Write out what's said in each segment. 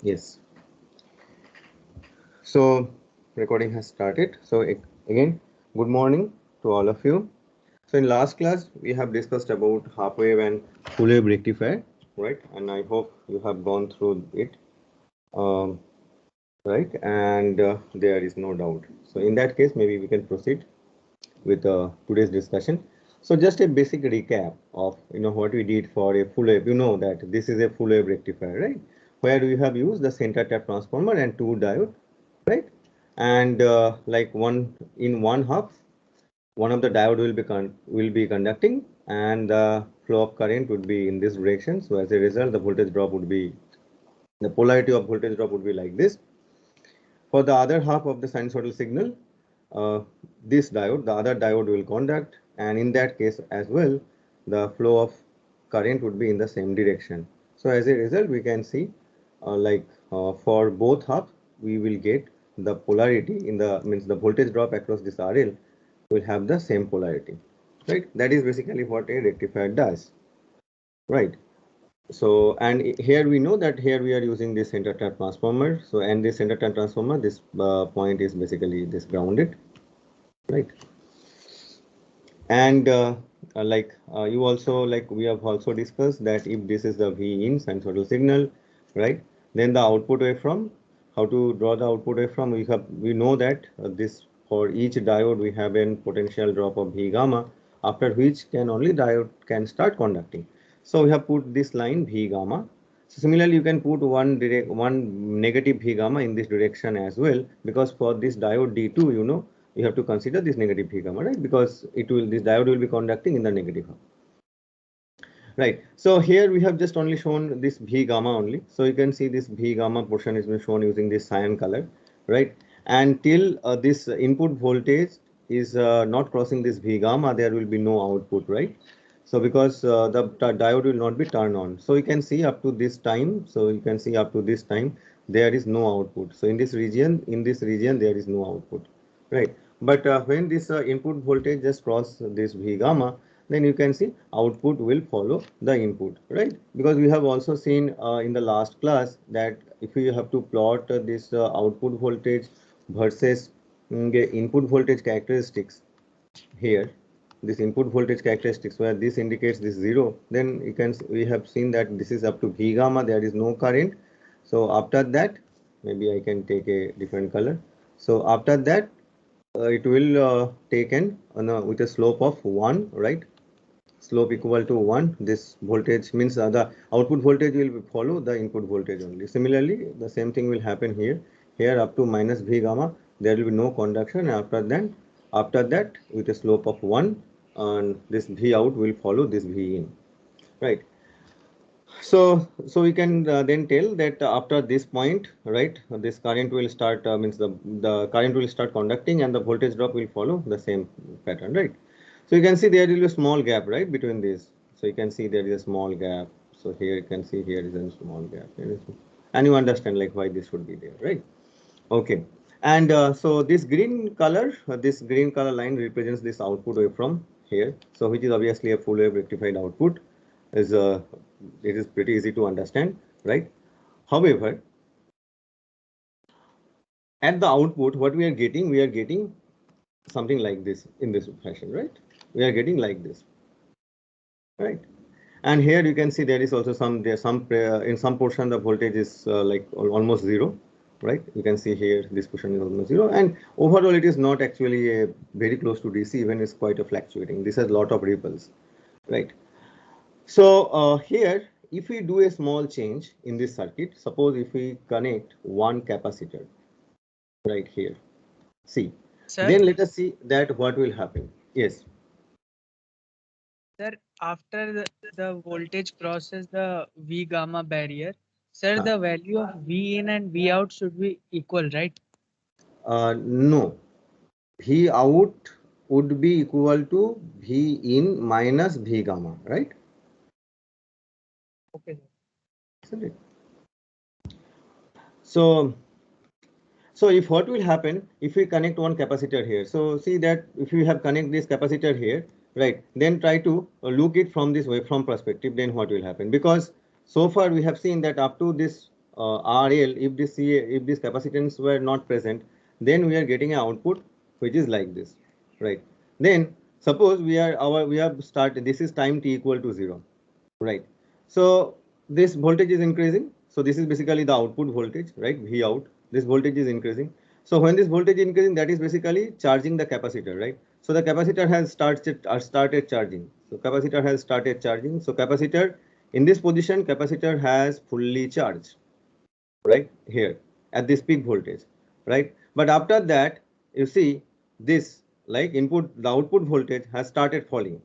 Yes. So recording has started. So again, good morning to all of you. So in last class, we have discussed about half wave and full wave rectifier, right? And I hope you have gone through it, um, right? And there is no doubt. So in that case, maybe we can proceed with today's discussion. So just a basic recap of what we did for a full wave. You know that this is a full wave rectifier, right? Where we have used the center tap transformer and two diode, right? And like one half, one of the diode will be conducting, and the flow of current would be in this direction. So as a result, the voltage drop would be the polarity of voltage drop would be like this. For the other half of the sinusoidal signal, uh, the other diode will conduct, and in that case as well, the flow of current would be in the same direction. So as a result, we can see for both half, we will get the polarity in the means the voltage drop across this RL will have the same polarity, right? That is basically what a rectifier does, right? So, and here we know that here we are using this center tap transformer. So, and this center tap transformer, this point is basically this grounded, right? And you also we have also discussed that if this is the V in sinusoidal signal, right? Then the output waveform, how to draw the output waveform? We know that this for each diode we have a potential drop of V gamma, after which can only diode can start conducting. So we have put this line V gamma. So similarly, you can put one negative V gamma in this direction as well, because for this diode D2, you have to consider this negative V gamma, right? Because this diode will be conducting in the negative half. Right. So here we have just only shown this V gamma only. So you can see this V gamma portion is been shown using this cyan color, right? And till this input voltage is not crossing this V gamma, there will be no output, right? So because the diode will not be turned on. So you can see up to this time. So you can see up to this time, there is no output. So in this region, there is no output, right? But when this input voltage just cross this V gamma, then you can see output will follow the input, right? Because we have also seen in the last class that if you have to plot this output voltage versus the input voltage characteristics here, this input voltage characteristics where this indicates this 0, then we have seen that this is up to V gamma, there is no current. So after that, maybe I can take a different color. So after that, it will taken with a slope of 1, right? Slope equal to 1. This voltage means the output voltage will follow the input voltage only. Similarly, the same thing will happen here. Here up to minus V gamma, there will be no conduction. After that, with a slope of 1, and this V out will follow this V in, right? So we can then tell that after this point, right, this current will start means the current will start conducting, and the voltage drop will follow the same pattern, right? So you can see there will be a small gap, right, between these. So you can see there is a small gap. So here you can see here is a small gap, and you understand like why this should be there, right? Okay. And so this green color line represents this output waveform here. So which is obviously a full wave rectified output. Is It is pretty easy to understand, right? However, at the output, what we are getting something like this in this fashion, right? We are getting like this, right? And here you can see there is also some in some portion the voltage is almost zero, right? You can see here this portion is almost zero, and overall it is not actually very close to DC, even it's quite a fluctuating. This has a lot of ripples, right? So here, if we do a small change in this circuit, suppose if we connect one capacitor right here, see, Sir, then let us see that what will happen. Yes. sir, after the voltage crosses the V gamma barrier, sir, the value of V in and V out should be equal, right? No, V out would be equal to V in minus V gamma, right? Okay, sir. Isn't it? So, so if what will happen if we connect one capacitor here? So see that if you have connect this capacitor here, right? Then try to look it from this waveform perspective. Then what will happen? Because so far we have seen that up to this RL, if this capacitance were not present, then we are getting an output which is like this, right? Then suppose we have started, this is time t equal to 0, right? So this voltage is increasing. So this is basically the output voltage, right? V out. This voltage is increasing. So when this voltage is increasing, that is basically charging the capacitor, right? So the capacitor has started charging. So capacitor has started charging. So capacitor in this position, capacitor has fully charged, right here at this peak voltage, right? But after that, you see this like input, the output voltage has started falling,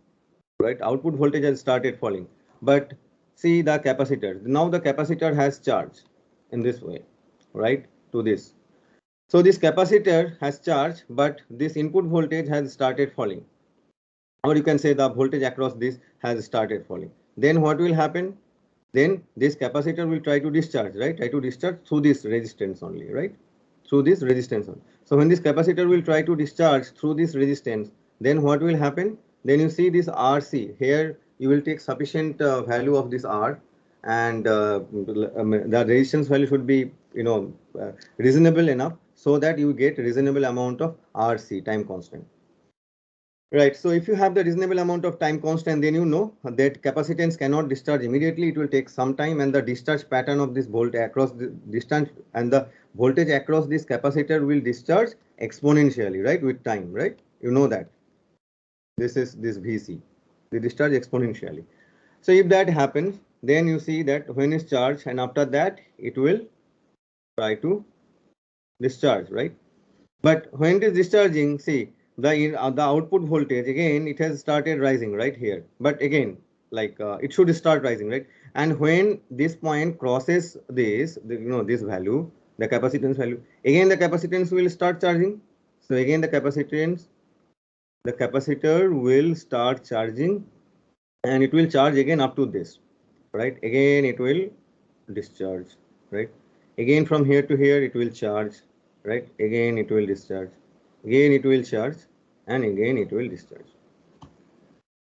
right? Output voltage has started falling. But see the capacitor. Now the capacitor has charged in this way, right? To this. So this capacitor has charged, but this input voltage has started falling. Or you can say the voltage across this has started falling. Then what will happen? Then this capacitor will try to discharge, right? Try to discharge through this resistance only, right? Through this resistance only. So when this capacitor will try to discharge through this resistance, then what will happen? Then you see this RC here. You will take sufficient value of this R, and the resistance value should be, reasonable enough so that you get reasonable amount of RC, time constant. Right. So if you have the reasonable amount of time constant, then you know that capacitance cannot discharge immediately. It will take some time, and the discharge pattern of this voltage across the distance and the voltage across this capacitor will discharge exponentially, right, with time, right? You know that. This is this VC. They discharge exponentially. So if that happens, then you see that when it's charged, and after that it will try to discharge, right? But when it is discharging, see the output voltage again, it has started rising right here. But again, like it should start rising, right? And when this point crosses this, this value, the capacitance value, again the capacitance will start charging. So again the capacitor will start charging, and it will charge again up to this, right? Again it will discharge, right? Again from here to here it will charge, right? Again it will discharge, again it will charge, and again it will discharge.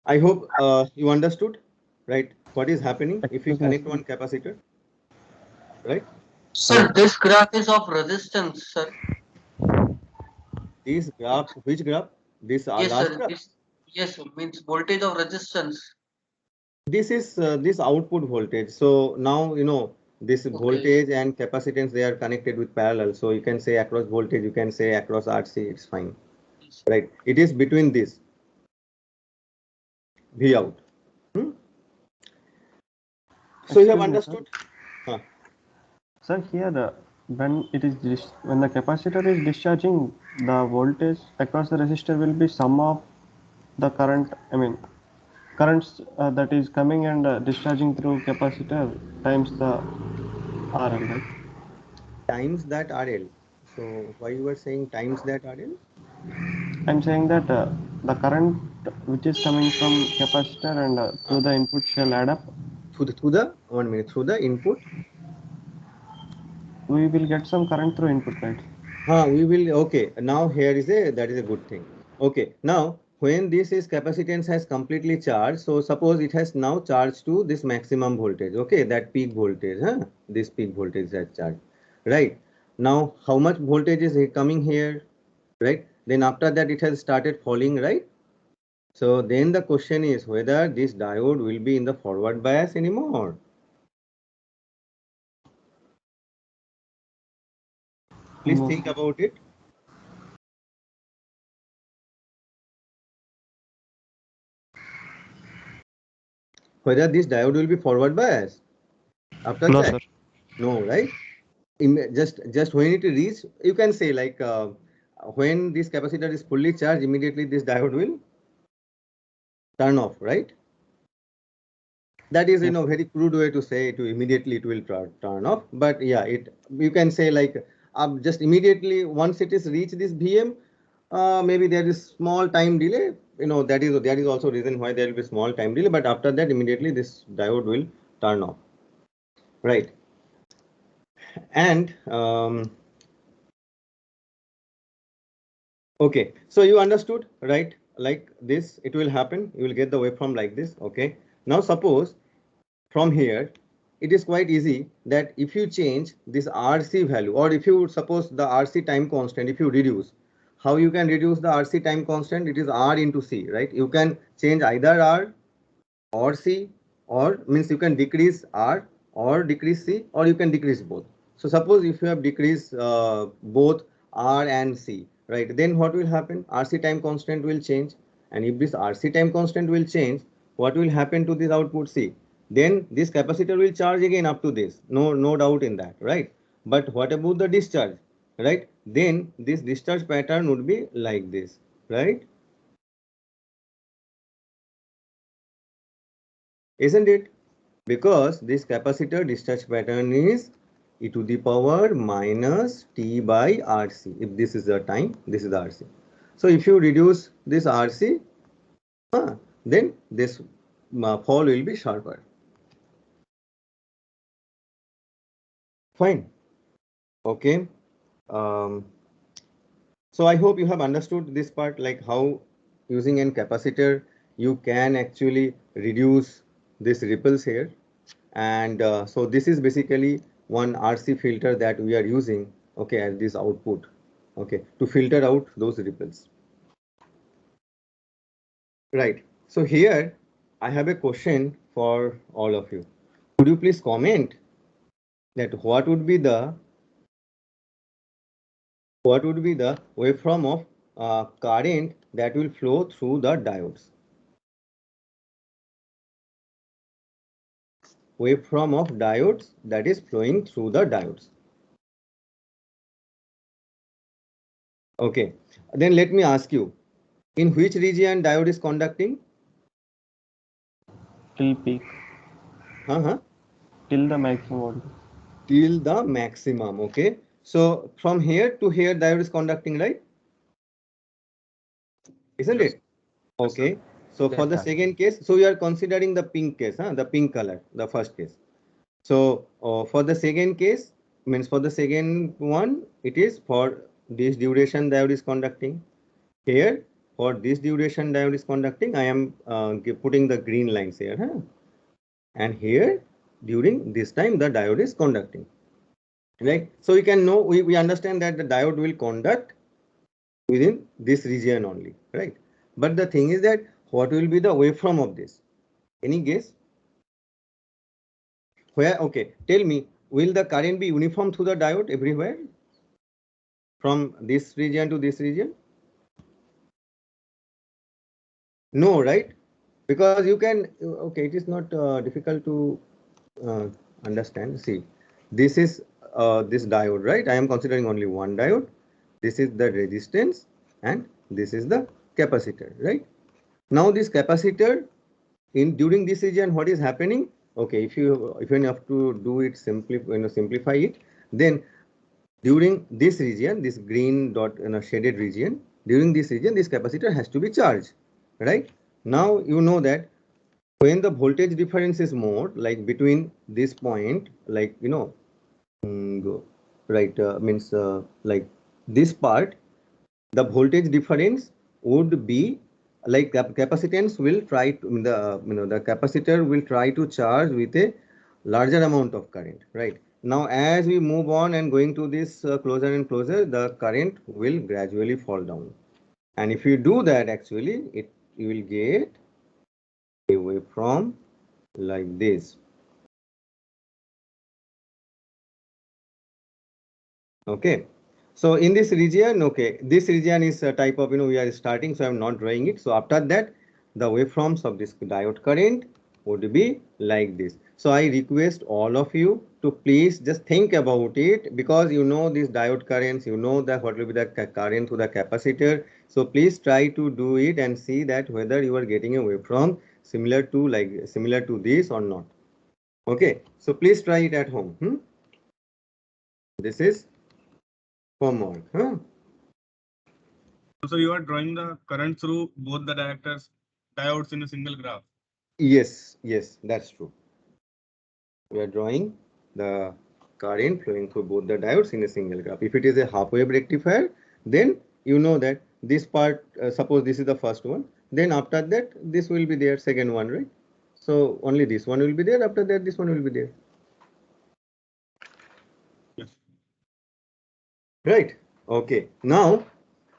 I hope you understood, right, what is happening if you connect one capacitor, right? Sir, this graph is of resistance, sir. This graph, which graph? This Yes, last sir. graph. Yes, means voltage of resistance. This is this output voltage. So now this Okay. voltage and capacitance, they are connected with parallel. So you can say across voltage, you can say across RC, it's fine, right? It is between this V out. So you have understood? Huh. Sir, here when the capacitor is discharging, the voltage across the resistor will be sum of the current. I mean, currents that is coming and discharging through capacitor times the RL, right? Times that RL. So why you were saying times that RL? I'm saying that the current which is coming from capacitor and through the input shall add up. Through the 1 minute, through the input. We will get some current through input, right? We will. Okay. Now here is that is a good thing. Okay. Now when this is capacitance has completely charged, so suppose it has now charged to this maximum voltage. Okay, that peak voltage. This peak voltage has charged. Right. Now how much voltage is coming here? Right. Then after that it has started falling. Right. So then the question is whether this diode will be in the forward bias anymore. Please No. think about it. Whether this diode will be forward bias after No, that. sir. No, right? Just when it reach, you can say like when this capacitor is fully charged, immediately this diode will turn off, right? That is, very crude way to say it. Immediately it will turn off. But yeah, you can say like just immediately once it is reached this VM, maybe there is small time delay. That is also reason why there will be small time delay. But after that, immediately this diode will turn off, right? And okay, so you understood, right? Like this, it will happen. You will get the waveform like this. Okay. Now suppose from here, it is quite easy that if you change this RC value, or if you suppose the RC time constant, if you reduce, how you can reduce the RC time constant? It is R into C, right? You can change either R or C, or means you can decrease R or decrease C, or you can decrease both. So suppose if you have decreased both R and C, right, then what will happen? RC time constant will change, and if this RC time constant will change, what will happen to this output C? Then this capacitor will charge again up to this, no doubt in that, right? But what about the discharge, right? Then this discharge pattern would be like this, right? Isn't it? Because this capacitor discharge pattern is e to the power minus t by RC. If this is the time, this is the RC. So if you reduce this RC, then this fall will be sharper. Fine. Okay. So I hope you have understood this part, like how using a capacitor you can actually reduce this ripples here. And so this is basically one RC filter that we are using, okay, as this output, okay, to filter out those ripples. Right. So here I have a question for all of you. Could you please comment that what would be the waveform of current that will flow through the diodes? Waveform of diodes that is flowing through the diodes. Okay, then let me ask you, in which region diode is conducting? Till peak, till the maximum voltage. Till the maximum, okay. So from here to here diode is conducting, right? Isn't it? Okay. So for the second case, so we are considering the pink case, the pink color, the first case. So for the second case, means for the second one, it is for this duration diode is conducting. Here, for this duration diode is conducting, I am putting the green lines here. And here, during this time, the diode is conducting. Right? So we can know, we understand that the diode will conduct within this region only, right? But the thing is that what will be the waveform of this? Any guess? Where? Okay, tell me, will the current be uniform through the diode everywhere? From this region to this region? No, right? Because you can, okay, it is not difficult to understand. See, this is this diode, right? I am considering only one diode. This is the resistance and this is the capacitor, right? Now this capacitor during this region, what is happening? Okay, if you have to do it simply, simplify it, then during this region, this green dot shaded region, during this region, this capacitor has to be charged, right? Now you know that when the voltage difference is more, like between this point, like right, means like this part, the voltage difference would be like capacitance will try to the capacitor will try to charge with a larger amount of current, right? Now as we move on and going to this closer and closer, the current will gradually fall down, and if you do that, actually you will get a waveform like this. Okay, so in this region, okay, this region is a type of, we are starting, so I'm not drawing it. So after that, the waveforms of this diode current would be like this. So I request all of you to please just think about it, because you know these diode currents, you know that what will be the current through the capacitor. So please try to do it and see that whether you are getting a waveform similar to this or not. Okay, so please try it at home. This is homework. So you are drawing the current through both the diodes in a single graph. Yes, that's true. We are drawing the current flowing through both the diodes in a single graph. If it is a half wave rectifier, then you know that this part, suppose this is the first one, then after that this will be there, second one, right? So only this one will be there, after that this one will be there. right? Okay, now,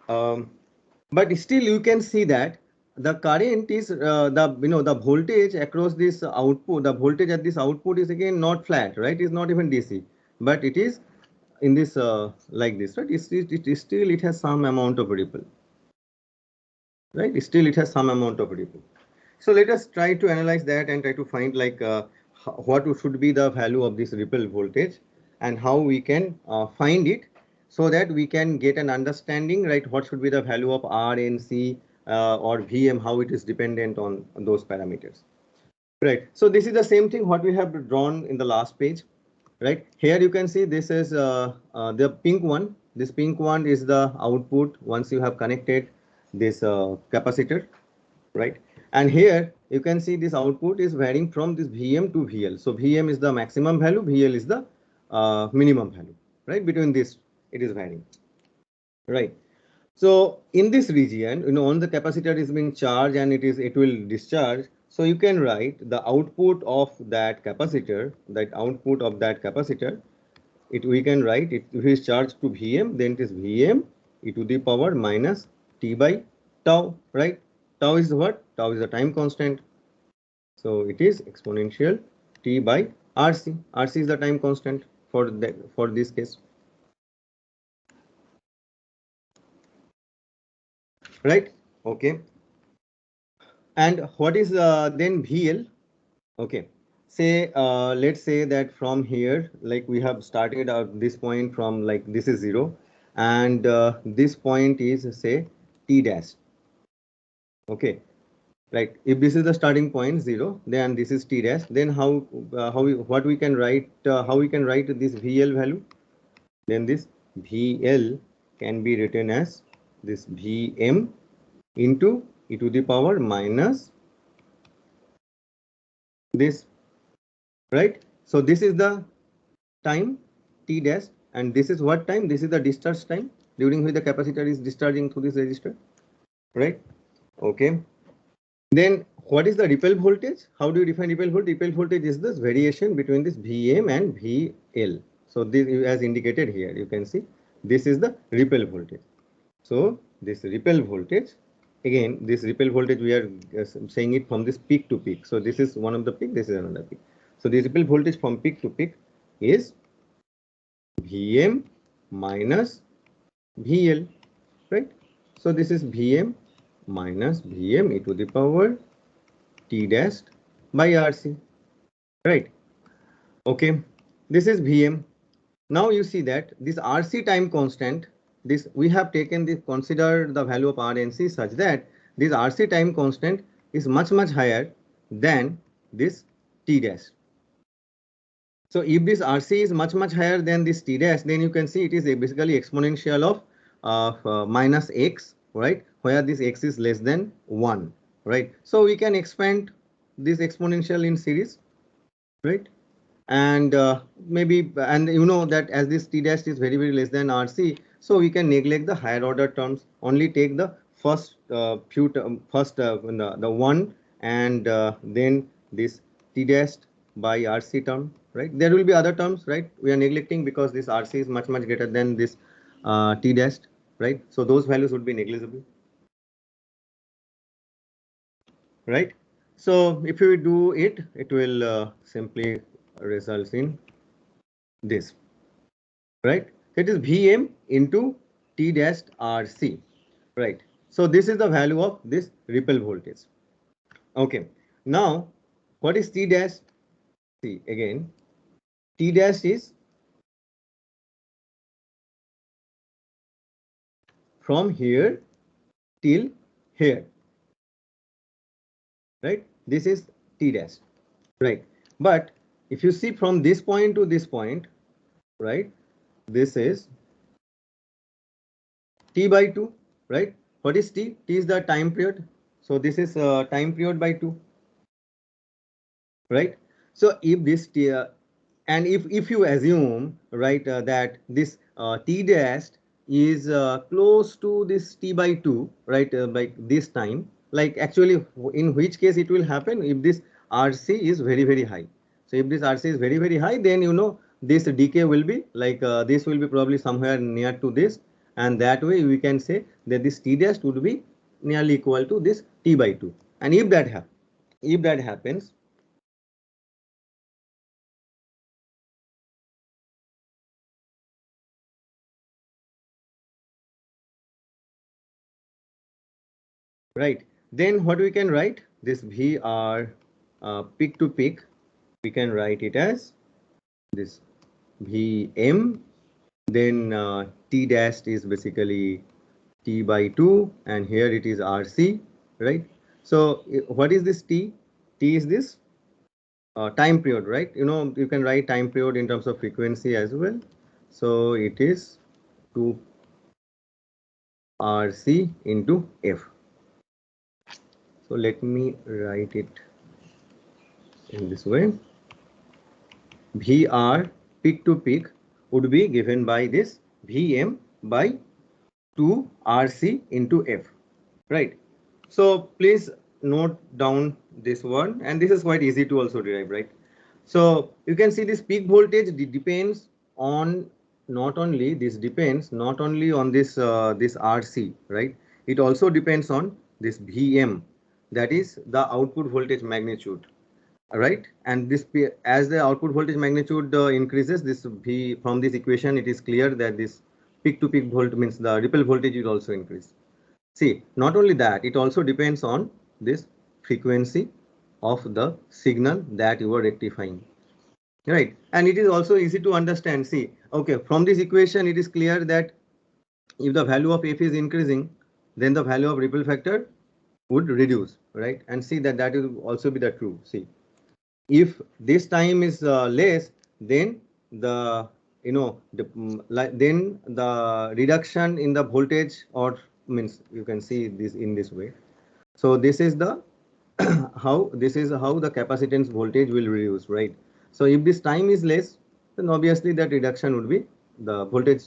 but still you can see that the current is the voltage across this output, the voltage at this output is again not flat, right? It's not even DC, but it is in this like this, right? It still it has some amount of ripple, right? Still it has some amount of ripple. So let us try to analyze that and try to find like what should be the value of this ripple voltage and how we can find it, so that we can get an understanding, right? What should be the value of R, N, C or VM, how it is dependent on those parameters, right? So this is the same thing what we have drawn in the last page, right? Here you can see this is the pink one. This pink one is the output once you have connected this capacitor, right? And here you can see this output is varying from this VM to VL. So VM is the maximum value, VL is the minimum value, right? Between this it is varying, right? So in this region, when the capacitor is being charged and it will discharge, so you can write the output of that capacitor, we can write it, if it is charged to Vm, then it is Vm e to the power minus T by tau, right? Tau is what? Tau is the time constant. So it is exponential T by RC. RC is the time constant for this case, right? Okay. And what is then VL? Okay. Say let's say that from here, like we have started at this point from, like, this is 0, and this point is, say, T dash. Okay, right? If this is the starting point 0, then this is T dash. Then what we can write? How we can write this VL value? Then this VL can be written as this Vm into e to the power minus this, right? So this is the time T dash, and this is what time? This is the discharge time during which the capacitor is discharging through this resistor, right? Okay. Then what is the ripple voltage? How do you define ripple voltage? Ripple voltage is this variation between this Vm and VL. So this, as indicated here, you can see this is the ripple voltage. So this ripple voltage, again, this ripple voltage, we are saying it from this peak to peak. So this is one of the peak, this is another peak. So the ripple voltage from peak to peak is Vm minus VL, right? So this is Vm minus Vm e to the power T dash by RC, right? Okay, this is Vm. Now you see that this RC time constant, this we have taken this, consider the value of RNC such that this RC time constant is much higher than this T dash. So if this RC is much higher than this T dash, then you can see it is basically exponential of minus x, right? Where this x is less than 1, right? So we can expand this exponential in series, right? And maybe, and you know that as this T dash is very less than RC, so we can neglect the higher order terms, only take the first the 1 and then this T dash by RC term, right? There will be other terms, right? We are neglecting because this RC is much greater than this T dash, right? So those values would be negligible, right? So if you do it, it will simply result in this, right? It is Vm into T dash RC, right? So this is the value of this ripple voltage. Okay, now what is T dash? See again, T dash is from here till here, right? This is T dash, right? But if you see from this point to this point, right, this is T by 2, right? What is T? T is the time period. So this is time period by 2, right? So if this T, and if you assume, right, that this T dash is close to this T by 2, right, like this time, like actually in which case it will happen if this RC is very high. So if this RC is very high, then this decay will be like this will be probably somewhere near to this, and that way we can say that this T dash would be nearly equal to this T by 2. And if that happens, right, then what we can write, this VR peak to peak, we can write it as this Vm, then T dash is basically T by 2, and here it is RC, right? So what is this T? T is this time period, right? You know, you can write time period in terms of frequency as well. So it is 2 RC into F. So let me write it in this way. VR peak to peak would be given by this Vm by 2 RC into F, right? So please note down this one, and this is quite easy to also derive, right? So you can see this peak voltage depends on not only on this this RC, right? It also depends on this Vm, that is the output voltage magnitude, right? And this as the output voltage magnitude increases, this V from this equation it is clear that this peak to peak volt means the ripple voltage will also increase. See, not only that, it also depends on this frequency of the signal that you are rectifying, right? And it is also easy to understand. See, okay, from this equation it is clear that if the value of F is increasing, then the value of ripple factor would reduce, right? And see that that will also be the true. See, if this time is less, then the then the reduction in the voltage, or means you can see this in this way. So this is the how the capacitance voltage will reduce, right? So if this time is less, then obviously that reduction would be the voltage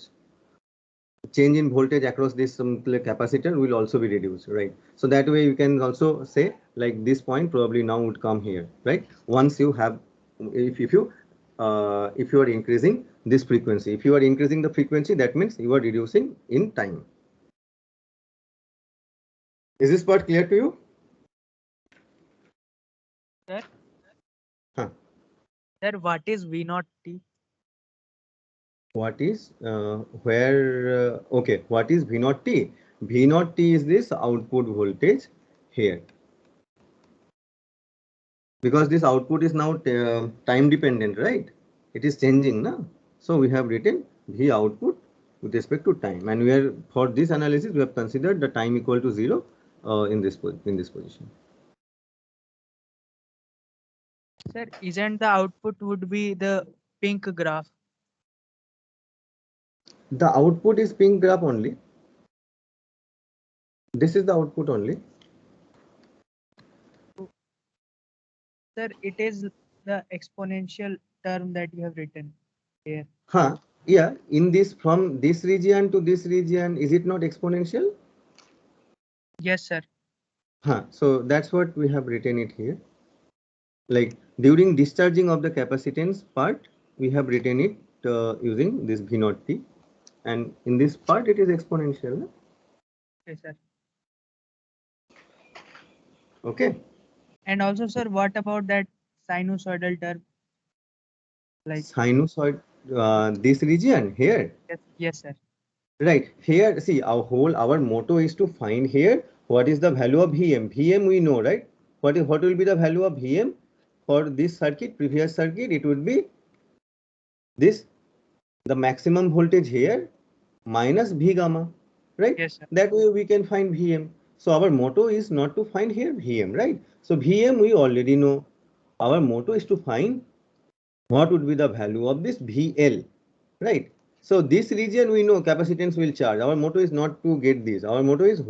change in voltage across this capacitor will also be reduced, right? So that way you can also say like this point probably now would come here, right? Once you have, if you are increasing this frequency, if you are increasing the frequency, that means you are reducing in time. Is this part clear to you? Sir? Huh. Sir, what is V naught T? What is okay, what is V naught T? V naught T is this output voltage here, because this output is now time dependent, right? It is changing now. So we have written V output with respect to time, and we are, for this analysis, we have considered the time equal to 0 in this position. Sir, isn't the output would be the pink graph? The output is pink graph only. This is the output only. Sir, it is the exponential term that you have written here. Huh? Yeah, in this, from this region to this region, is it not exponential? Yes, sir. Huh. So that's what we have written it here. Like during discharging of the capacitance part, we have written it using this V naught T, and in this part it is exponential. Okay, sir. Okay. And also, sir, what about that sinusoidal term? Like Sinusoid, this region here. yes, sir. Right here, see, our motto is to find here what is the value of Vm. Vm we know, right? What will be the value of Vm for this circuit, previous circuit? It would be this, the maximum voltage here minus V gamma, right? Yes, sir. That way we can find Vm. So our motto is not to find here Vm, right? So Vm we already know. Our motto is to find what would be the value of this VL, right? So this region we know capacitance will charge. Our motto is not to get this. Our motto is at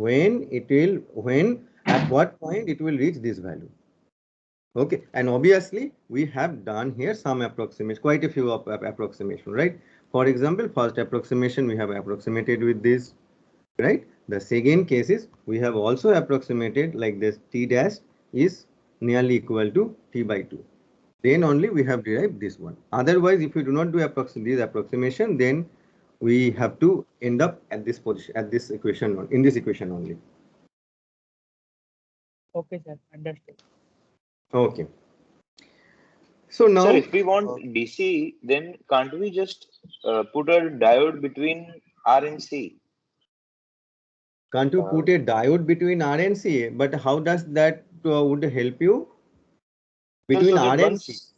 what point it will reach this value. Okay, and obviously we have done here some approximation, quite a few approximation, right? For example, first approximation we have approximated with this, right? The second case is we have also approximated like this T dash is nearly equal to T by 2. then only we have derived this one. Otherwise, if we do not do this approximation, then we have to end up at this position, at this equation, in this equation only. Okay, sir. Understood. Okay. So now, Sir, if we want DC, then can't we just put a diode between R and C? can't you put a diode between R and C? But how does that would help you Sir, between so R that and C? once,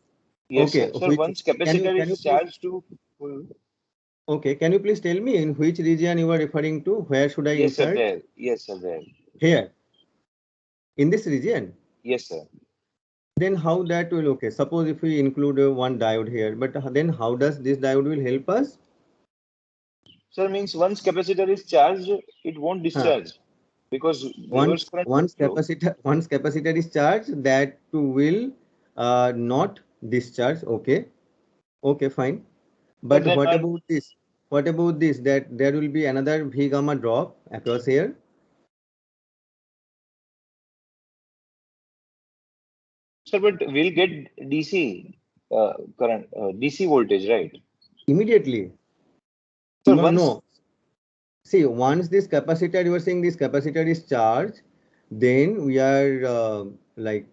yes, Okay, sir. Sir, once capacitor can you is please, charged to full. okay, can you please tell me in which region you are referring to? Where should I Yes, sir. insert? There. Yes, sir. There. Here, in this region. Yes, sir. Then how that will, okay, suppose if we include one diode here, but then how does this diode will help us? Sir, means once capacitor is charged, it won't discharge because reverse current will flow. Once capacitor is charged, that will not discharge. Okay, okay, fine. But then what about this? What about this? That there will be another V gamma drop across here. Sir, but we'll get DC current, DC voltage, right? Immediately. So No, once, no. See, once this capacitor, you are saying this capacitor is charged, then we are like,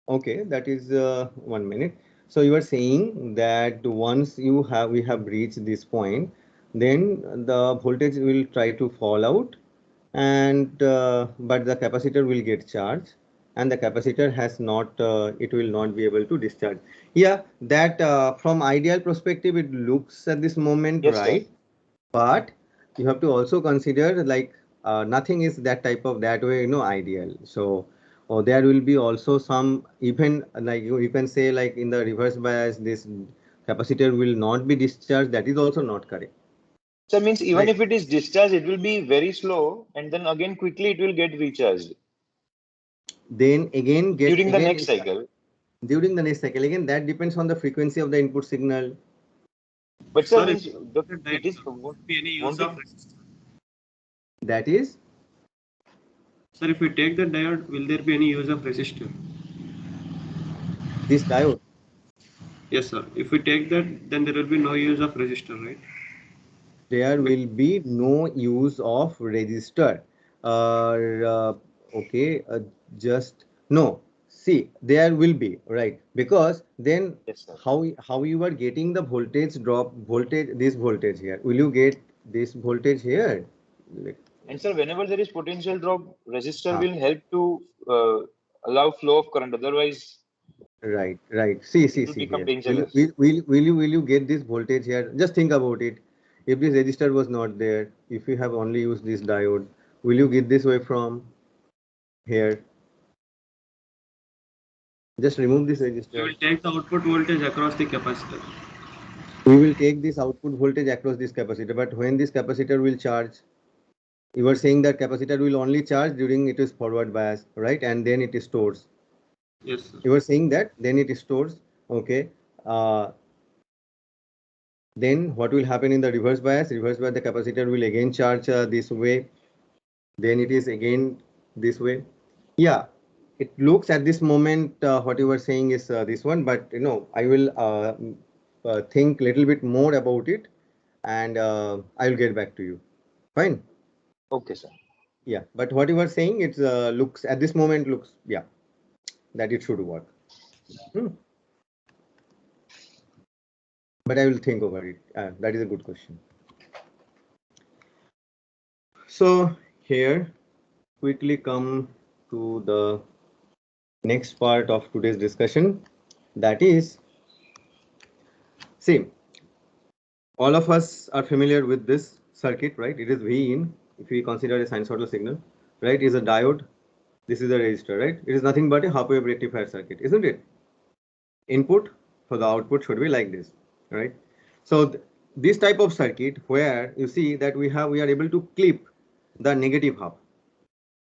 okay, that is 1 minute. So you are saying that once we have reached this point, then the voltage will try to fall out, and but the capacitor will get charged, and the capacitor has not, it will not be able to discharge. Yeah, that from ideal perspective, it looks at this moment yes, sir. right, but you have to also consider like nothing is that way, ideal. So there will be also some, even like you can say, like in the reverse bias, this capacitor will not be discharged. That is also not correct. So means even Right. if it is discharged, it will be very slow, and then again quickly it will get recharged Then again during the next cycle. during the next cycle, again that depends on the frequency of the input signal. But sir, Sir, if means the diode, it is will there be any use won't of it, resistance? That is, Sir, if we take the diode, will there be any use of resistor? this diode. Yes, sir. If we take that, then there will be no use of resistor, right? There will be no use of resistor. Okay, just no. See, there will be, right, because then yes, sir. how you are getting the voltage drop, this voltage here? Will you get this voltage here? Like, And sir, whenever there is potential drop, resistor ah, will help to allow flow of current. Otherwise, right, right. See, it see, will see become here. Will you, dangerous. will you get this voltage here? Just think about it. If this resistor was not there, if you have only used this diode, will you get this waveform here? Just remove this We resistor. will take the output voltage across the capacitor. We will take this output voltage across this capacitor, but when this capacitor will charge, you were saying that capacitor will only charge during it is forward bias, right? And then it stores. Yes, sir. You were saying that then it stores. Okay. Uh, then what will happen in the reverse bias? Reverse bias, the capacitor will again charge this way. Then it is again this way. Yeah, it looks at this moment what you were saying is this one, but I will think little bit more about it, and I will get back to you. Fine. Okay, sir. Yeah, but what you were saying, it looks at this moment looks, yeah, that it should work. Hmm. But I will think over it. That is a good question. So here, quickly come to the next part of today's discussion. That is, see, all of us are familiar with this circuit, right? It is V in, if we consider a sinusoidal signal, right? Is a diode. This is a resistor, right? It is nothing but a half wave rectifier circuit, isn't it? Input for the output should be like this, right? So this type of circuit where you see that we are able to clip the negative half,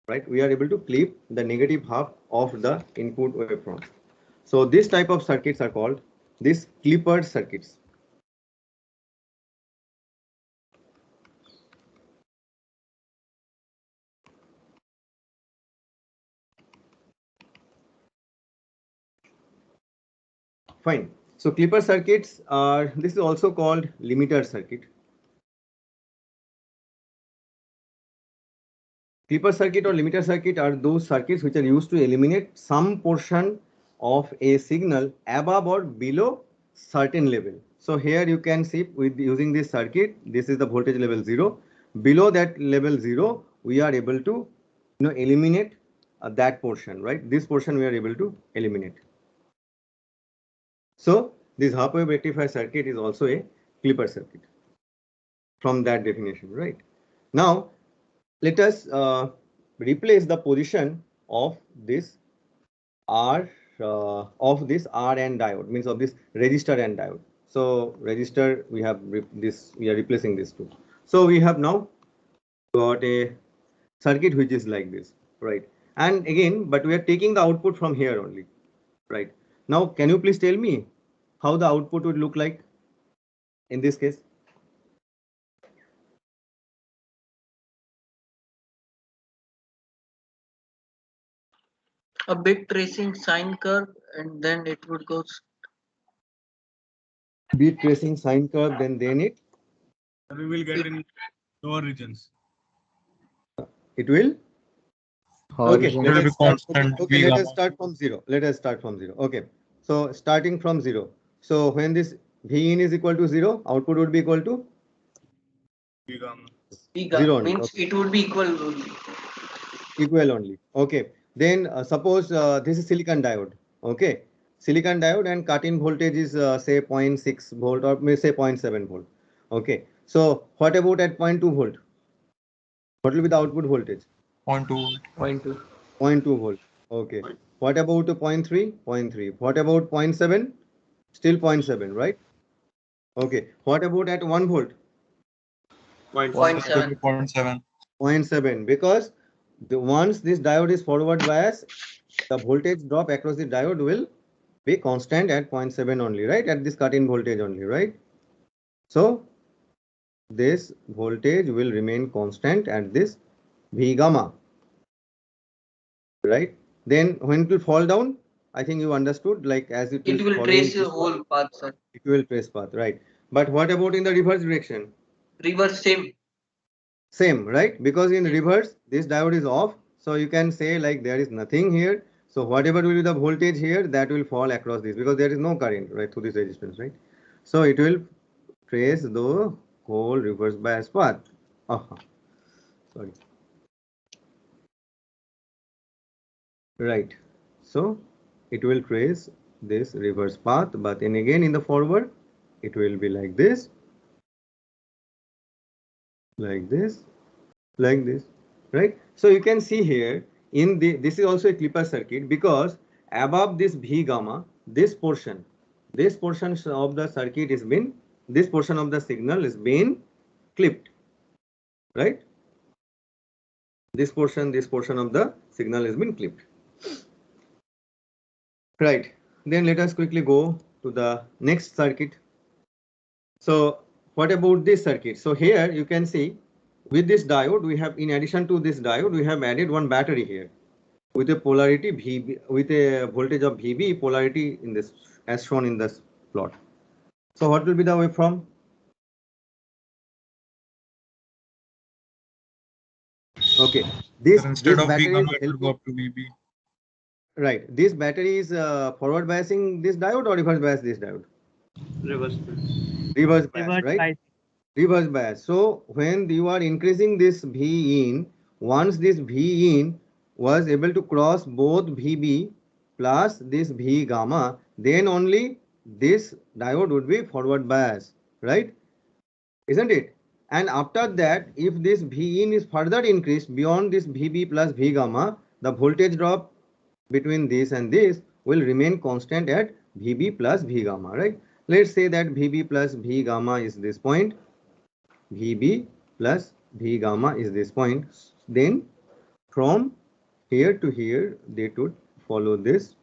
right? We are able to clip the negative half of the input waveform. So this type of circuits are called these clipper circuits. fine. So clipper circuits are, this is also called limiter circuit. Clipper circuit or limiter circuit are those circuits which are used to eliminate some portion of a signal above or below certain level. So here you can see with using this circuit, this is the voltage level 0. Below that level 0, we are able to eliminate that portion, right? This portion we are able to eliminate. So this half wave rectifier circuit is also a clipper circuit from that definition, right? Now let us replace the position of this R and diode, means of this resistor and diode. So resistor, we have we are replacing this two. So we have now got a circuit which is like this, right? And again, but we are taking the output from here only, right? Now can you please tell me how the output would look like in this case? A bit tracing sine curve, and then it would go. Bit tracing sine curve, then it We will get in lower regions. it will. Okay, let us start from zero. Let us start from zero. Okay, so starting from zero. So when this V in is equal to 0, output would be equal to V gamma. V zero gamma only. means Okay. it would be equal only. Equal only. Okay. Then suppose this is silicon diode. Okay. Silicon diode and cut-in voltage is say 0.6 volt or may say 0.7 volt. Okay. So what about at 0.2 volt? What will be the output voltage? 0.2. 0.2. 0.2 volt. Okay. What about 0.3? 0.3. What about 0.7? Still 0.7, right? Okay. What about at 1 volt? 0.7. 0.7. 0.7, because once this diode is forward bias, the voltage drop across the diode will be constant at 0.7 only, right? At this cut-in voltage only, right? So this voltage will remain constant at this V gamma, right? Then when it will fall down, I think you understood, like as it It will follow trace in your this whole path, path, sir. it will trace path, right? But what about in the reverse direction? Reverse same. Same, right? Because in reverse, this diode is off. So you can say like there is nothing here. So whatever will be the voltage here, that will fall across this because there is no current, right, through this resistance, right? So it will trace the whole reverse bias path. Sorry. Right. So it will trace this reverse path, but then again in the forward, it will be like this, like this, like this, right? So you can see here in this is also a clipper circuit because above this V gamma, this portion of the circuit is been, this portion of the signal is being clipped, right? This portion of the signal has been clipped, right? Then let us quickly go to the next circuit. So what about this circuit? So here you can see with this diode, we have, in addition to this diode, we have added one battery here with a polarity VB, with a voltage of VB, polarity in this as shown in this plot. So what will be the waveform? Okay, this battery is helping, to VB. right? This battery is forward biasing this diode or reverse bias this diode? Reverse. Reverse bias, right? Bias. Reverse bias. So when you are increasing this V in, once this V in was able to cross both VB plus this V gamma, then only this diode would be forward bias, right? Isn't it? And after that, if this V in is further increased beyond this VB plus V gamma, the voltage drop between this and this will remain constant at VB plus V gamma, right? Let's say that VB plus V gamma is this point. VB plus V gamma is this point. Then from here to here, they would follow this.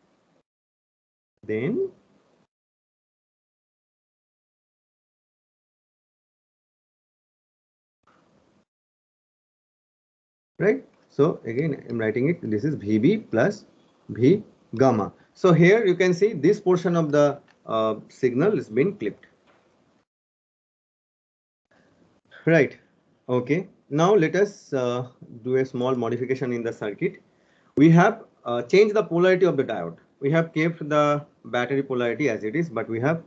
Then right. So again, I'm writing it. This is VB plus V gamma. So here you can see this portion of the signal is been clipped. Right. Okay. Now let us do a small modification in the circuit. We have changed the polarity of the diode. We have kept the battery polarity as it is, but we have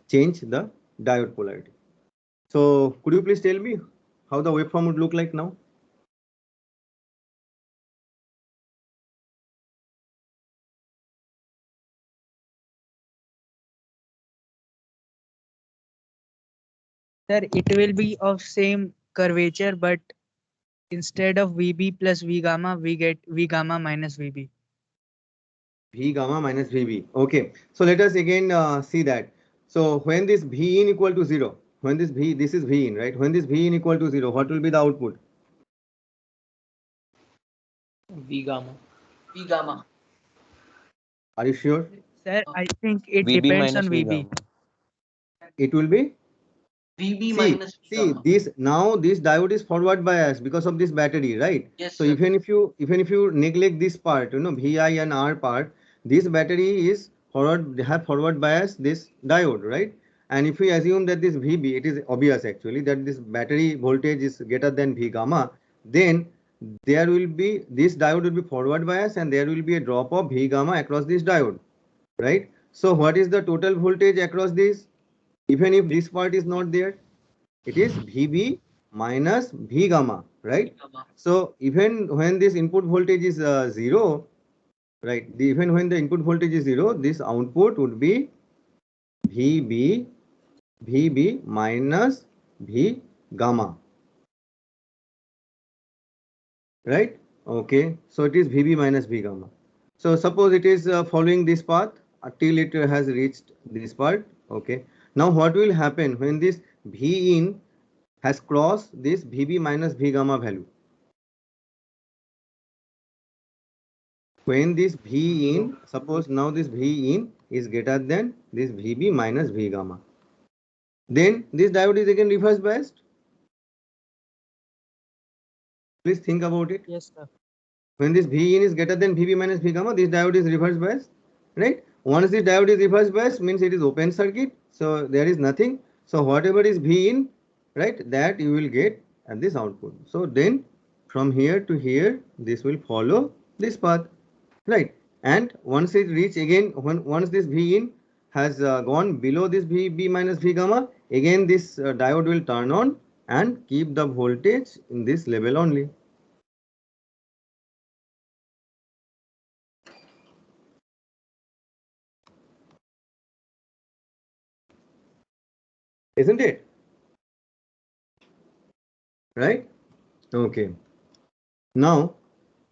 changed the diode polarity. So could you please tell me how the waveform would look like now? Sir, it will be of same curvature, but instead of VB plus V gamma, we get V gamma minus VB. V gamma minus VB. Okay. So let us again see that. So when this V in equal to 0, when this is V in, right? When this V in equal to 0, what will be the output? V gamma. V gamma. Are you sure? Sir, I think it VB depends minus on V VB. gamma. It will be VB see, minus V see gamma. this now this diode is forward bias because of this battery, right? Yes, So sir. even if you neglect this part, you know, VI and R part, this battery is have forward bias this diode, right? And if we assume that this VB, it is obvious actually that this battery voltage is greater than V gamma, then there will be this diode will be forward bias and there will be a drop of V gamma across this diode, right? So what is the total voltage across this? Even if this part is not there, it is VB minus V gamma, right? Gamma. So even when this input voltage is 0, right? Even when the input voltage is 0, this output would be VB minus V gamma, right? Okay, so it is VB minus V gamma. So suppose it is following this path till it has reached this part. Okay, now what will happen when this V in has crossed this VB minus V gamma value? When this V in, suppose now this V in is greater than this VB minus V gamma, then this diode is again reverse biased. Please think about it. Yes, sir. When this V in is greater than VB minus V gamma, this diode is reverse biased, right? Once this diode is reverse biased, means it is open circuit, so there is nothing. So whatever is V in, right, that you will get at this output. So then from here to here, this will follow this path, right? And once it reach again, once this V in has gone below this VB minus V gamma, again this diode will turn on and keep the voltage in this level only. Isn't it? Right? Okay. Now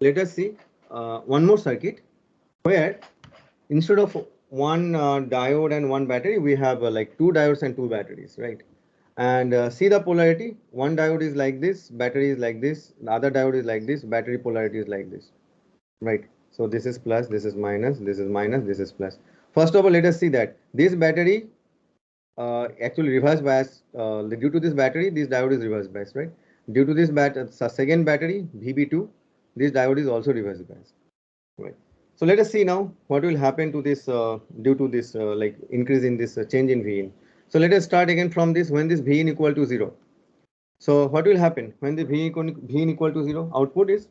let us see one more circuit where instead of one diode and one battery, we have like two diodes and two batteries, right? And see the polarity. One diode is like this, battery is like this, the other diode is like this, battery polarity is like this, right? So this is plus, this is minus, this is minus, this is plus. First of all, let us see that this battery actually reverse bias. Due to this battery, this diode is reverse bias, right? Due to this second battery VB2, this diode is also reverse bias, right? So let us see now what will happen to this due to this like increase in this change in V in. So let us start again from this when this V in equal to 0. So what will happen when the V in equal to 0? Output is,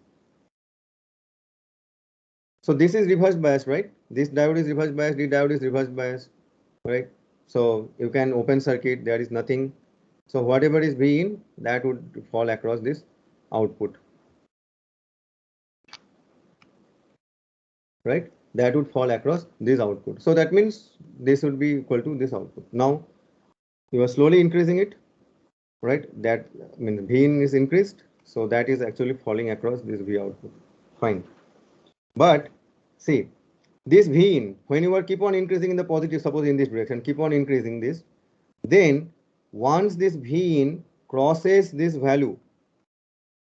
so this is reverse bias, right? This diode is reverse bias, this diode is reverse bias, right? So you can open circuit, there is nothing. So whatever is V in, that would fall across this output, right? That would fall across this output. So that means this would be equal to this output. Now you are slowly increasing it, right? That means V in is increased. So that is actually falling across this V output. Fine. But see, this V in, when you are keep on increasing in the positive, suppose in this direction, keep on increasing this, then once this V in crosses this value,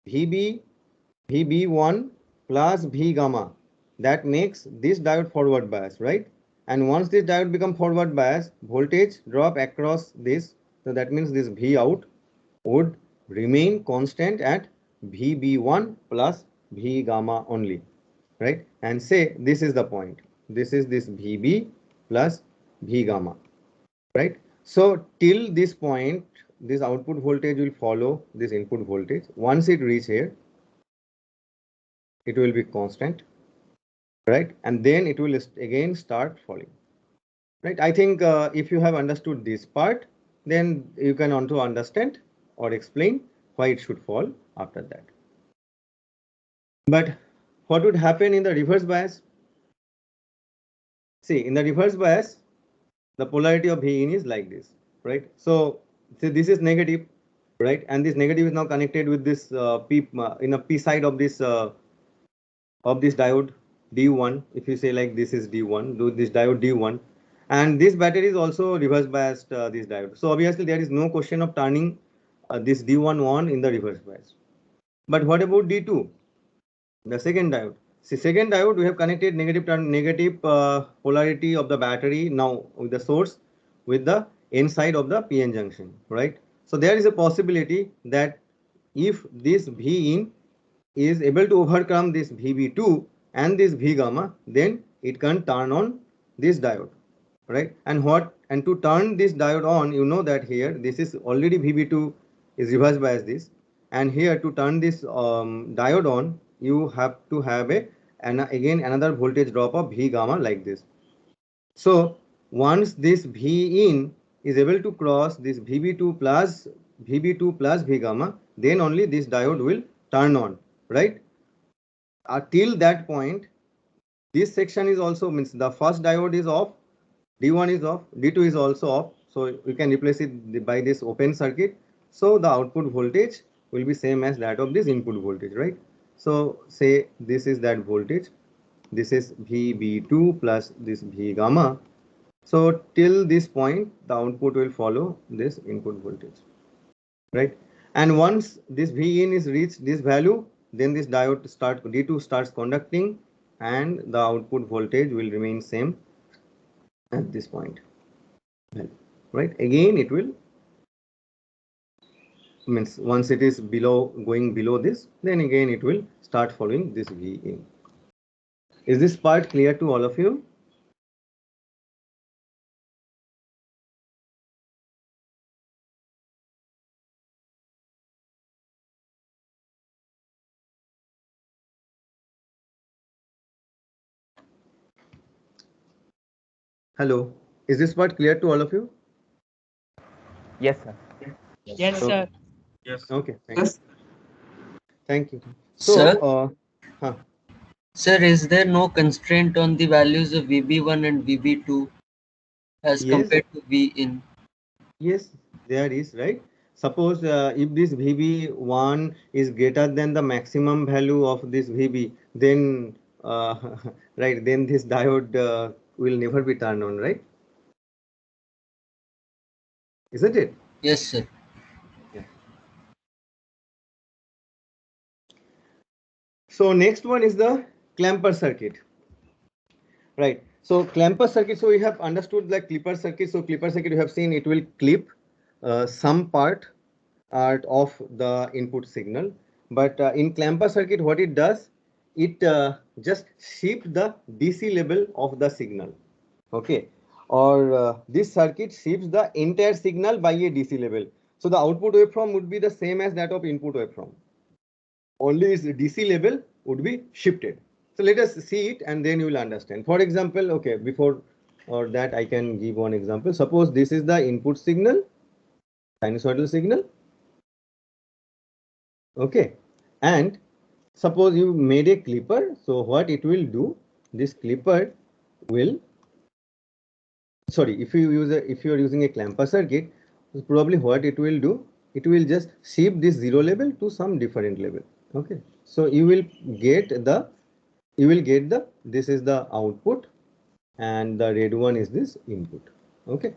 VB1 plus V gamma, that makes this diode forward bias, right? And once this diode become forward bias, voltage drop across this, so that means this V out would remain constant at VB1 plus V gamma only, right? And say this is the point, this is this VB plus V gamma, right? So till this point, this output voltage will follow this input voltage. Once it reach here, it will be constant, right? And then it will again start falling, right? I think if you have understood this part, then you can also understand or explain why it should fall after that. But what would happen in the reverse bias? See, in the reverse bias, the polarity of V in is like this, right? So this is negative, right? And this negative is now connected with this P in a P side of this diode D1. If you say like this is D1, do this diode D1, and this battery is also reverse biased this diode. So obviously there is no question of turning this D1 on in the reverse bias. But what about D2, the second diode? See, second diode, we have connected negative polarity of the battery now with the source with the N side of the PN junction, right? So there is a possibility that if this V in is able to overcome this VB2 and this V gamma, then it can turn on this diode, right? And to turn this diode on, you know that here this is already VB2 is reversed bias this, and here to turn this diode on, you have to have again another voltage drop of V gamma like this. So once this V in is able to cross this VB2 plus V gamma, then only this diode will turn on, right? Till that point, this section is also means the first diode is off, D1 is off, D2 is also off. So we can replace it by this open circuit. So the output voltage will be same as that of this input voltage, right? So say this is that voltage. This is VB2 plus this V gamma. So till this point, the output will follow this input voltage, right? And once this V in is reached this value, then this diode D2 starts conducting, and the output voltage will remain same at this point, right? Again, it will means once it is going below this, then again it will start following this V in. Is this part clear to all of you? Hello, is this part clear to all of you? Yes, sir. Yes, Okay. sir. Yes. Okay, Yes. thank you. Sir? So, Sir, is there no constraint on the values of VB1 and VB2 as Yes. compared to V in? yes, there is, right? Suppose if this VB1 is greater than the maximum value of this VB, then right, then this diode will never be turned on, right? Isn't it? Yes, sir. So next one is the clamper circuit, right? So clamper circuit, so we have understood the clipper circuit. So clipper circuit, you have seen it will clip some part of the input signal. But in clamper circuit, what it does, it just shift the DC level of the signal, okay? Or this circuit shifts the entire signal by a DC level. So the output waveform would be the same as that of input waveform. Only its DC level would be shifted. So let us see it and then you will understand. For example, okay, before or that I can give one example. Suppose this is the input signal, sinusoidal signal. Okay, and suppose you made a clipper. So what it will do, this clipper will, sorry, if you are using a clamper circuit, probably what it will do, it will just shift this zero level to some different level. Okay, so you will get the this is the output and the red one is this input. Okay,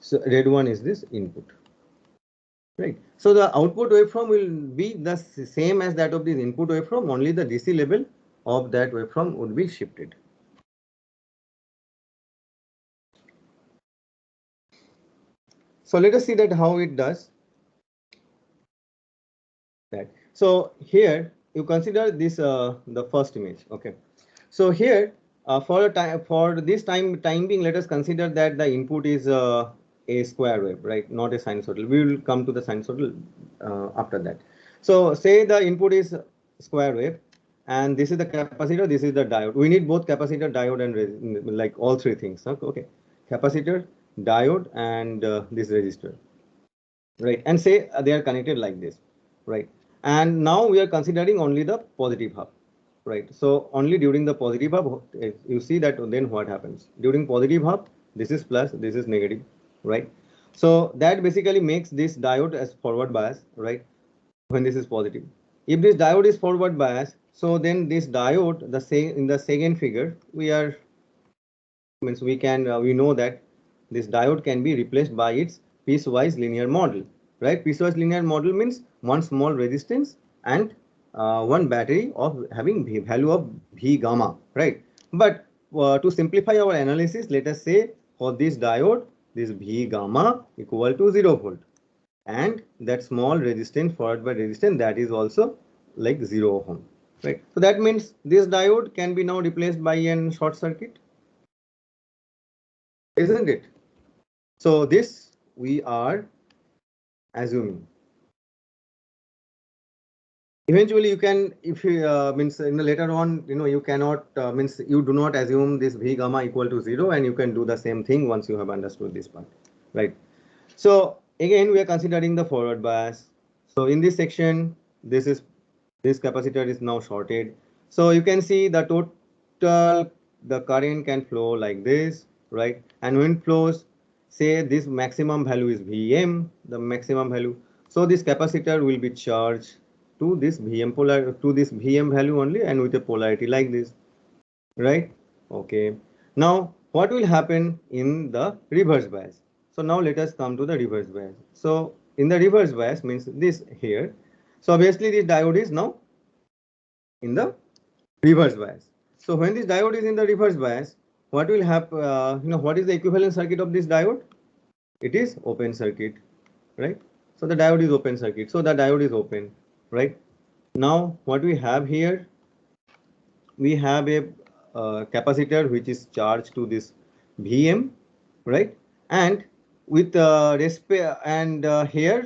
so red one is this input, right? So the output waveform will be the same as that of this input waveform, only the DC level of that waveform would be shifted. So let us see that how it does that. So here you consider this the first image. Okay, so here for this time being, let us consider that the input is a square wave, right? Not a sinusoidal. We will come to the sinusoidal after that. So say the input is square wave, and this is the capacitor, this is the diode. We need both capacitor, diode, and like all three things. Okay, capacitor, diode, and this resistor, right? And say they are connected like this, right? And now we are considering only the positive half, right? So only during the positive half, you see that then what happens during positive half, this is plus, this is negative, right? So that basically makes this diode as forward bias, right? When this is positive, if this diode is forward bias, so then this diode, the same in the second figure, we are means we can we know that this diode can be replaced by its piecewise linear model, right? Piecewise linear model means one small resistance and one battery of having value of V gamma, right? But to simplify our analysis, let us say for this diode, this V gamma equal to 0 volt, and that small resistance forward by resistance, that is also like 0 ohm, right? So that means this diode can be now replaced by a short circuit, isn't it? So this we are assuming. Eventually you can, if you means in the later on, you cannot means you do not assume this V gamma equal to 0, and you can do the same thing once you have understood this part, right? So again we are considering the forward bias. So in this section, this capacitor is now shorted. So you can see the total, the current can flow like this, right? And when it flows, say this maximum value is Vm, the maximum value. So this capacitor will be charged to this Vm value only, and with a polarity like this, right? Okay. Now what will happen in the reverse bias? So now let us come to the reverse bias. So in the reverse bias means this here. So obviously this diode is now in the reverse bias. So when this diode is in the reverse bias, what will happen? What is the equivalent circuit of this diode? It is open circuit, right? So the diode is open circuit. So the diode is open, right? Now what we have here, we have a capacitor which is charged to this Vm, right? And with here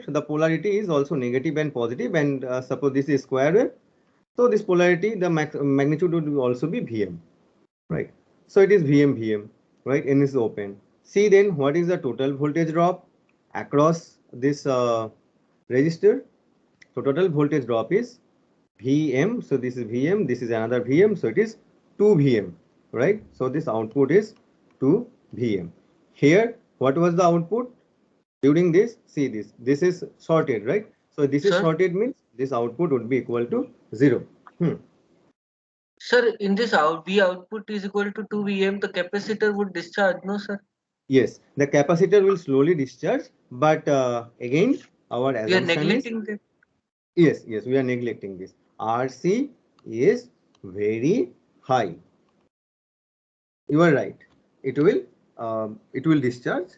the polarity is also negative and positive, and suppose this is square wave, so this polarity, the magnitude would also be Vm, right? So it is Vm, right? And is open. See then what is the total voltage drop across this resistor? So total voltage drop is Vm. So this is Vm, this is another Vm, so it is 2 Vm, right? So this output is 2 Vm. Here, what was the output during this? See this is shorted, right? So this is shorted means this output would be equal to 0. Sir, in this V output is equal to 2 Vm, the capacitor would discharge, no sir? Yes, the capacitor will slowly discharge, but again our assumption we are neglecting is, that. Yes, we are neglecting this. RC is very high. You are right. It will discharge,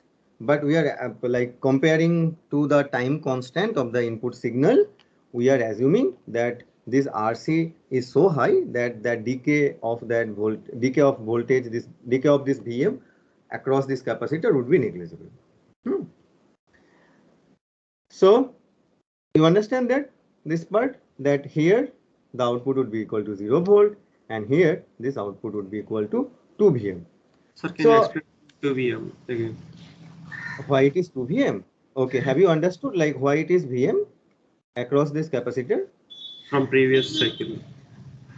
but we are like comparing to the time constant of the input signal. We are assuming that this RC is so high that decay of voltage, this decay of this Vm across this capacitor would be negligible. So you understand that this part, that here the output would be equal to 0 volt, and here this output would be equal to 2 Vm. Sir, can you explain 2 Vm again? Why it is 2 Vm? Okay, have you understood like why it is Vm across this capacitor? From previous cycle.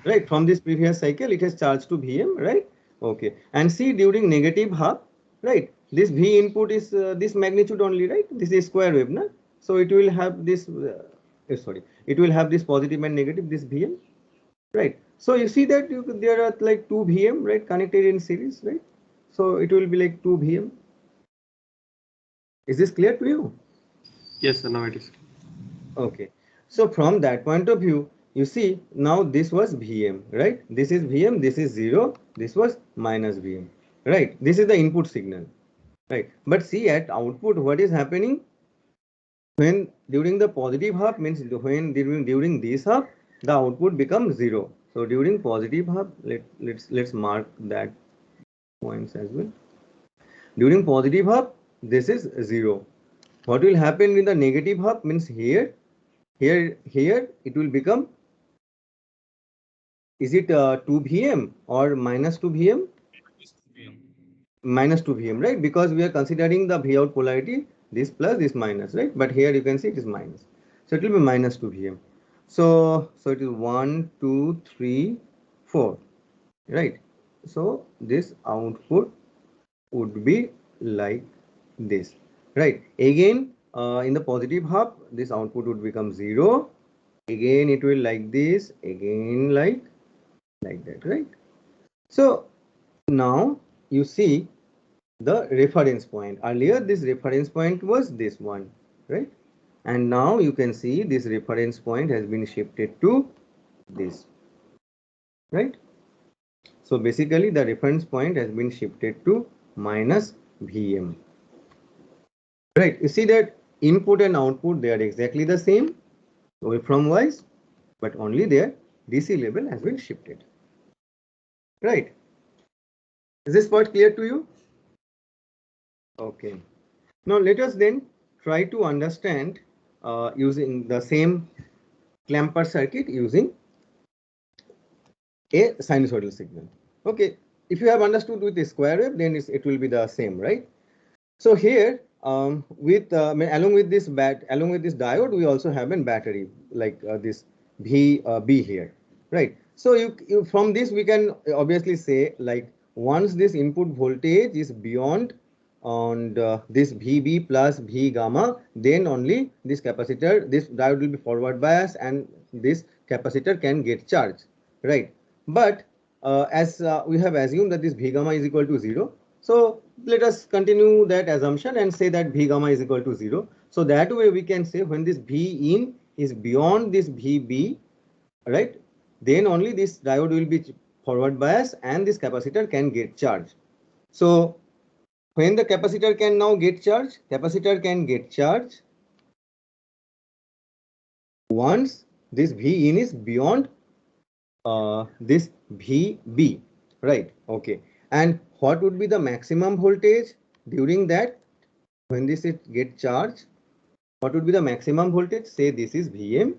Right, from this previous cycle it has charged to Vm, right? Okay, and see during negative half, right, this V input is this magnitude only, right? This is square wave, na? So it will have this it will have this positive and negative, this Vm, right? So you see that there are like 2 Vm, right, connected in series, right? So it will be like 2 Vm. Is this clear to you? Yes sir, now it is. Okay, so from that point of view, you see now this was Vm, right? This is Vm, this is 0, this was minus Vm, right? This is the input signal, right? But see at output what is happening when during the positive half, means when during this half the output becomes 0. So during positive half, let's mark that points as well. During positive half this is 0. What will happen in the negative half means here it will become, is it 2 Vm or minus 2 Vm? Minus 2 Vm, right? Because we are considering the V out polarity, this plus, this minus, right? But here you can see it is minus. So it will be minus 2 Vm. So it is 1, 2, 3, 4, right? So this output would be like this, right? Again, in the positive half, this output would become 0. Again, it will like this, again like that, right? So now you see the reference point. Earlier, this reference point was this one, right? And now you can see this reference point has been shifted to this, right? So basically, the reference point has been shifted to minus Vm. Right, you see that input and output, they are exactly the same waveform wise, but only their DC level has been shifted. Right. Is this part clear to you? Okay. Now let us then try to understand using the same clamper circuit using a sinusoidal signal. Okay. If you have understood with the square wave, then it will be the same, right? So here, along with this diode, we also have a battery like this VB here, right? So you from this we can obviously say, like, once this input voltage is beyond on this VB plus V gamma, then only this diode will be forward bias and this capacitor can get charged, right? But as we have assumed that this V gamma is equal to 0, so let us continue that assumption and say that V gamma is equal to 0. So that way we can say when this V in is beyond this VB, right, then only this diode will be forward bias and this capacitor can get charged. So when the capacitor can now get charged, once this V in is beyond this VB, right? Okay. And what would be the maximum voltage during that when this it get charged? What would be the maximum voltage? Say this is Vm,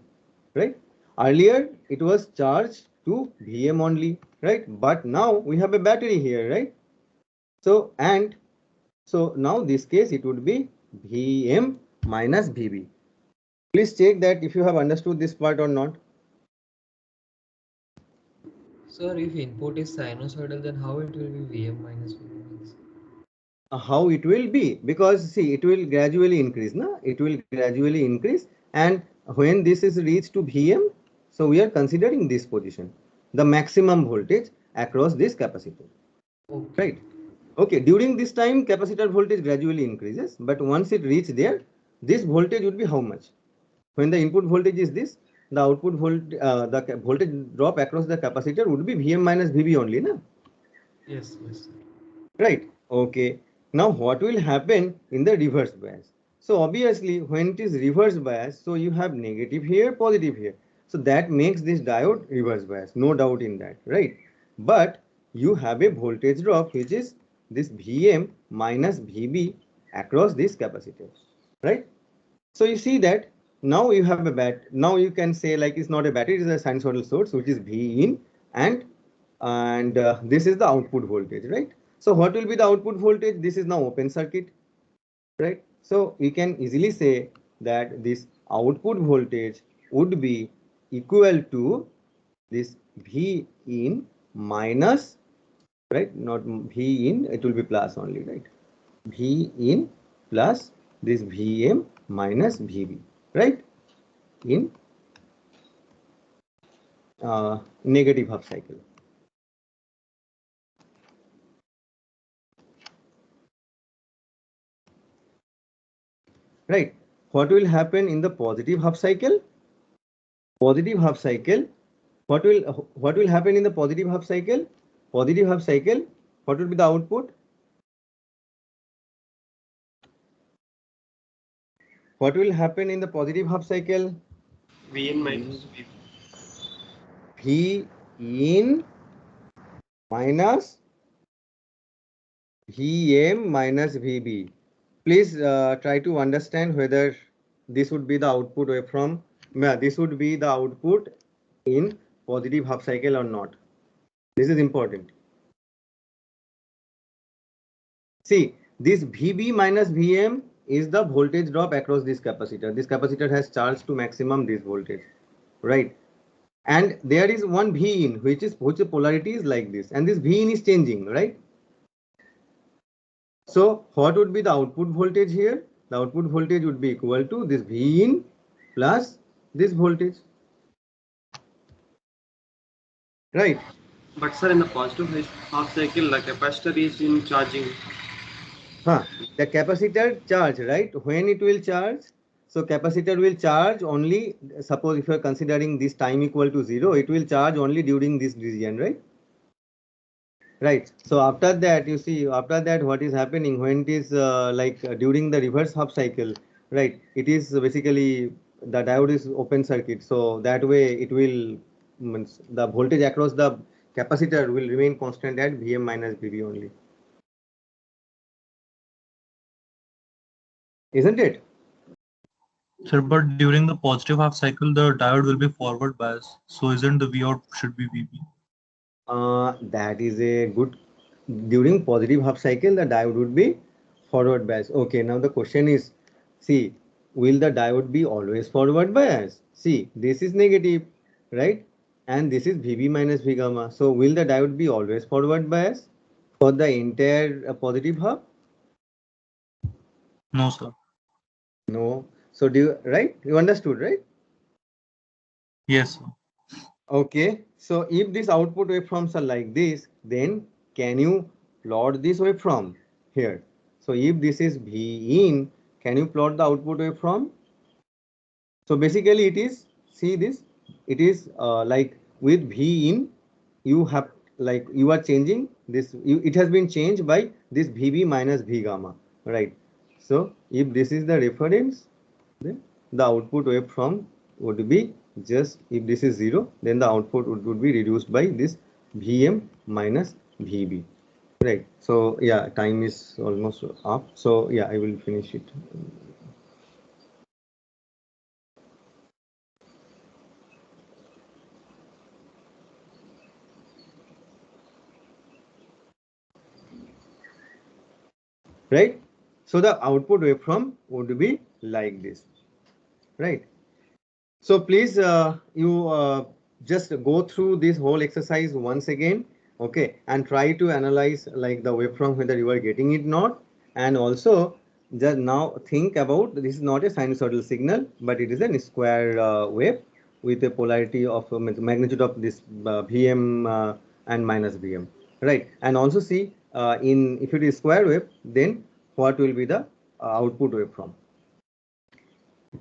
right? Earlier it was charged to Vm only, right? But now we have a battery here, right? So now this case it would be Vm minus Vb. Please check that if you have understood this part or not. Sir, if input is sinusoidal, then how it will be Vm minus Vb? How it will be, because see, it will gradually increase, no? It will gradually increase, and when this is reached to Vm, so we are considering this position, the maximum voltage across this capacitor. Okay. Right? Okay, during this time capacitor voltage gradually increases, but once it reaches there, this voltage would be how much? When the input voltage is this, the output voltage, the voltage drop across the capacitor would be Vm minus Vb only, no? Yes, sir. Right. Okay. Now what will happen in the reverse bias? So obviously when it is reverse bias, so you have negative here, positive here. So that makes this diode reverse bias, no doubt in that, right? But you have a voltage drop which is this Vm minus Vb across this capacitor, right? So you see that now you have now you can say, like, it's not a battery, it is a sinusoidal source which is V in, and this is the output voltage, right? So what will be the output voltage? This is now open circuit, right? So we can easily say that this output voltage would be equal to this V in minus, right? Not V in, it will be plus only, right? V in plus this Vm minus Vb, right? In negative half cycle. Right. What will happen in the positive half cycle? Positive half cycle. What will happen in the positive half cycle? Positive half cycle. What will be the output? What will happen in the positive half cycle? V in minus V. V in minus Vm minus Vb. please try to understand whether this would be the output waveform. This would be the output in positive half cycle or not. This is important. See, this VB minus VM is the voltage drop across this capacitor. This capacitor has charged to maximum this voltage, right? And there is one V in, which the polarity is like this, and this V in is changing, right? So what would be the output voltage here? The output voltage would be equal to this V in plus this voltage, right? But sir, in the positive half cycle, the capacitor is in charging. The capacitor charge, right? When it will charge, so capacitor will charge only, suppose if you are considering this time equal to 0, it will charge only during this region, right? Right. So after that, you see, after that, what is happening when it is during the reverse half cycle, right? It is basically the diode is open circuit. So that way it will, means the voltage across the capacitor will remain constant at Vm minus Vb only. Isn't it? Sir, but during the positive half cycle, the diode will be forward bias. So isn't the V out should be VB? That is a good. During positive half cycle, the diode would be forward bias. Okay, now the question is, see, will the diode be always forward bias? See, this is negative, right? And this is VB minus V gamma. So will the diode be always forward bias for the entire positive half? No, sir. No. So do you, right? You understood, right? Yes, sir. Okay. So if these output waveforms are like this, then can you plot this waveform here? So if this is V in, can you plot the output waveform? So basically it is, see this, it is like with V in, you have like you are changing this, it has been changed by this VB minus V gamma, right? So if this is the reference, then the output waveform would be just, if this is 0, then the output would be reduced by this Vm minus Vb, right? So yeah, time is almost up. So yeah, I will finish it. Right? So the output waveform would be like this, right? So please you just go through this whole exercise once again, okay, and try to analyze like the waveform whether you are getting it not, and also just now think about, this is not a sinusoidal signal, but it is a square wave with a polarity of magnitude of this Vm and minus Vm, right? And also see in if it is square wave, then what will be the output waveform?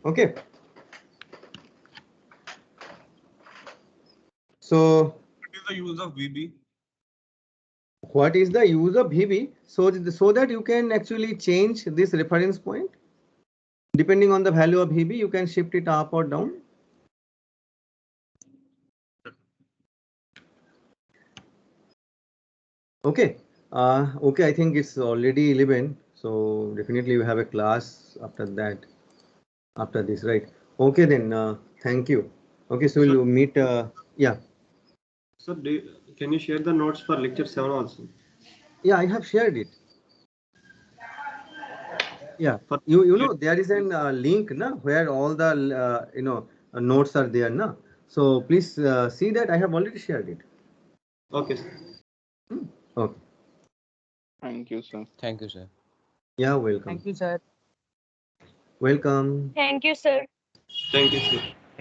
Okay. So What is the use of VB? what is the use of VB? So that you can actually change this reference point. Depending on the value of VB, you can shift it up or down. Okay. Okay, I think it's already 11. So definitely we have a class after that, after this, right? Okay, then thank you. Okay, so we'll meet. Yeah. Sir, can you share the notes for lecture 7 also? Yeah, I have shared it. Yeah, you know there is an link na, where all the notes are there na. So please see that I have already shared it. Okay, sir. Okay. Thank you, sir. Thank you, sir. Yeah, welcome. Thank you, sir. Welcome. Thank you, sir. Thank you, sir.